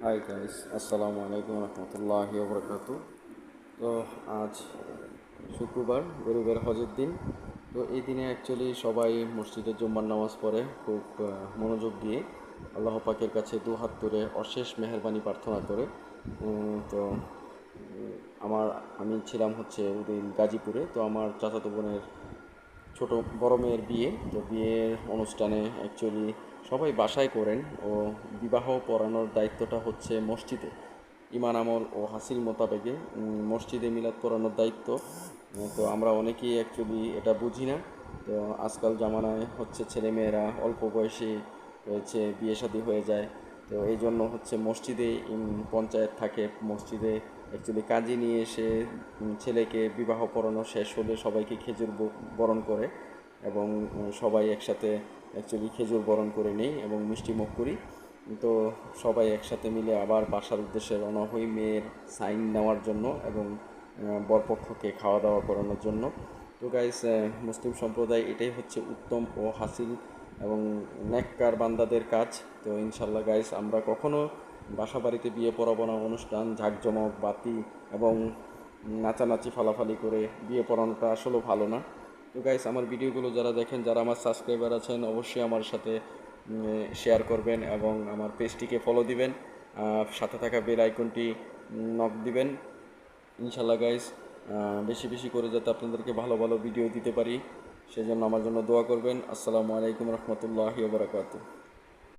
Hi guys, আসসালামু আলাইকুম রহমতুল্লাহি ওবরাকাতু। তো আজ শুক্রবার, গরিবের হজের দিন। তো এই দিনে অ্যাকচুয়ালি সবাই মসজিদে জুম্মার নামাজ পড়ে খুব মনোযোগ দিয়ে, আল্লাহ পাকের কাছে দু হাত তুলে অশেষ মেহেরবানি প্রার্থনা করে। তো আমি ছিলাম হচ্ছে ওদিন গাজীপুরে। তো আমার চাচাতো বোনের ছোট বড় মেয়ের বিয়ে। তো বিয়ের অনুষ্ঠানে অ্যাকচুয়ালি সবাই বাসায় করেন, ও বিবাহ পড়ানোর দায়িত্বটা হচ্ছে মসজিদে। ইমান আমল ও হাসিল মোতাবেকে মসজিদে মিলাদ পড়ানোর দায়িত্ব। তো আমরা অনেকেই অ্যাকচুয়ালি এটা বুঝি না। তো আজকাল জামানায় হচ্ছে ছেলেমেয়েরা অল্প বয়সে হচ্ছে বিয়ে শাদী হয়ে যায়। তো এই জন্য হচ্ছে মসজিদে পঞ্চায়েত থাকে, মসজিদে অ্যাকচুয়ালি কাজী নিয়ে এসে ছেলেকে বিবাহ পড়ানো শেষ হলে সবাইকে খেজুর বরণ করে, এবং সবাই একসাথে অ্যাকচুয়ালি খেজুর বরণ করে নেই এবং মিষ্টি মুখ করি। তো সবাই একসাথে মিলে আবার বাসার উদ্দেশ্যে রওনা হই মেয়ের সাইন নেওয়ার জন্য এবং বরপক্ষকে খাওয়া দাওয়া করানোর জন্য। তো গাইস, মুসলিম সম্প্রদায় এটাই হচ্ছে উত্তম ও হাসিল এবং নেককার বান্দাদের কাজ। তো ইনশাল্লাহ গাইস, আমরা কখনো বাসা বাড়িতে বিয়ে পড়াবো না, অনুষ্ঠান জাঁকজমক বাতি এবং নাচানাচি ফালাফালি করে বিয়ে পড়ানোটা আসলেও ভালো না। তো গাইস, আমার ভিডিওগুলো যারা দেখেন, যারা আমার সাবস্ক্রাইবার আছেন, অবশ্যই আমার সাথে শেয়ার করবেন এবং আমার পেজটিকে ফলো দিবেন, সাথে থাকা বেল আইকনটি নক দিবেন। ইনশাল্লাহ গাইস, বেশি বেশি করে যাতে আপনাদেরকে ভালো ভালো ভিডিও দিতে পারি, সেজন্য আমার জন্য দোয়া করবেন। আসসালামু আলাইকুম রহমতুল্লাহি ওয়া বারাকাতুহু।